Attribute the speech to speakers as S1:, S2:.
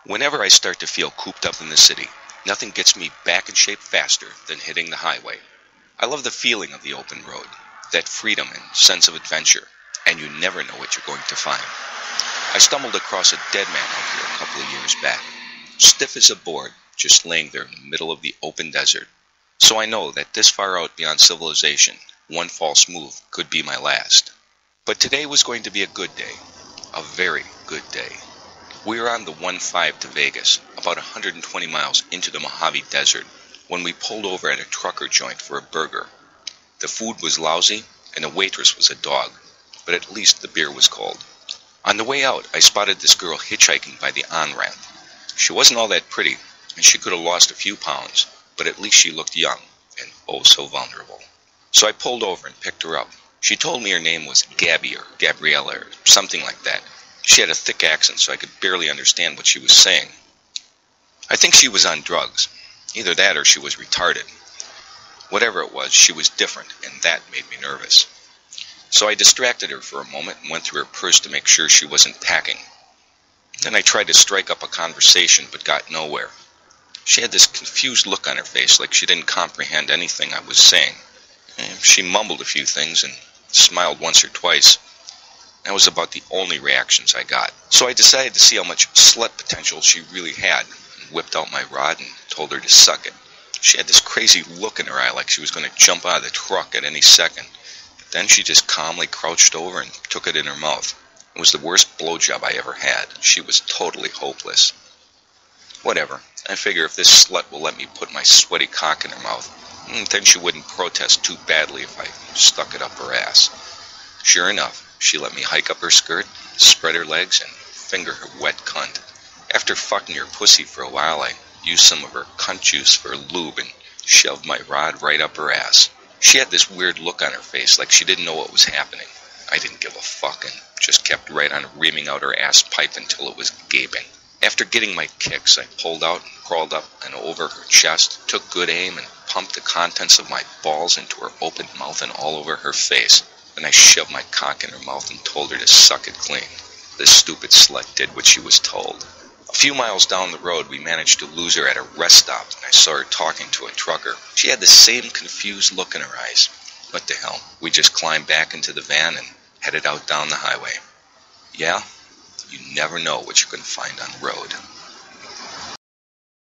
S1: Whenever I start to feel cooped up in the city, nothing gets me back in shape faster than hitting the highway. I love the feeling of the open road, that freedom and sense of adventure, and you never know what you're going to find. I stumbled across a dead man out here a couple of years back, stiff as a board, just laying there in the middle of the open desert. So I know that this far out beyond civilization, one false move could be my last. But today was going to be a good day, a very good day. We were on the 1-5 to Vegas, about 120 miles into the Mojave Desert, when we pulled over at a trucker joint for a burger. The food was lousy, and the waitress was a dog, but at least the beer was cold. On the way out, I spotted this girl hitchhiking by the on-ramp. She wasn't all that pretty, and she could have lost a few pounds, but at least she looked young, and oh so vulnerable. So I pulled over and picked her up. She told me her name was Gabby or Gabriella or something like that. She had a thick accent, so I could barely understand what she was saying. I think she was on drugs. Either that or she was retarded. Whatever it was, she was different, and that made me nervous. So I distracted her for a moment and went through her purse to make sure she wasn't packing. Then I tried to strike up a conversation, but got nowhere. She had this confused look on her face, like she didn't comprehend anything I was saying. She mumbled a few things and smiled once or twice. That was about the only reactions I got. So I decided to see how much slut potential she really had, and whipped out my rod and told her to suck it. She had this crazy look in her eye like she was going to jump out of the truck at any second. But then she just calmly crouched over and took it in her mouth. It was the worst blowjob I ever had. She was totally hopeless. Whatever. I figure if this slut will let me put my sweaty cock in her mouth, then she wouldn't protest too badly if I stuck it up her ass. Sure enough, she let me hike up her skirt, spread her legs, and finger her wet cunt. After fucking her pussy for a while, I used some of her cunt juice for lube and shoved my rod right up her ass. She had this weird look on her face, like she didn't know what was happening. I didn't give a fuck and just kept right on reaming out her ass pipe until it was gaping. After getting my kicks, I pulled out and crawled up and over her chest, took good aim, and pumped the contents of my balls into her open mouth and all over her face. Then I shoved my cock in her mouth and told her to suck it clean. This stupid slut did what she was told. A few miles down the road, we managed to lose her at a rest stop, and I saw her talking to a trucker. She had the same confused look in her eyes. What the hell? We just climbed back into the van and headed out down the highway. Yeah, you never know what you're going to find on the road.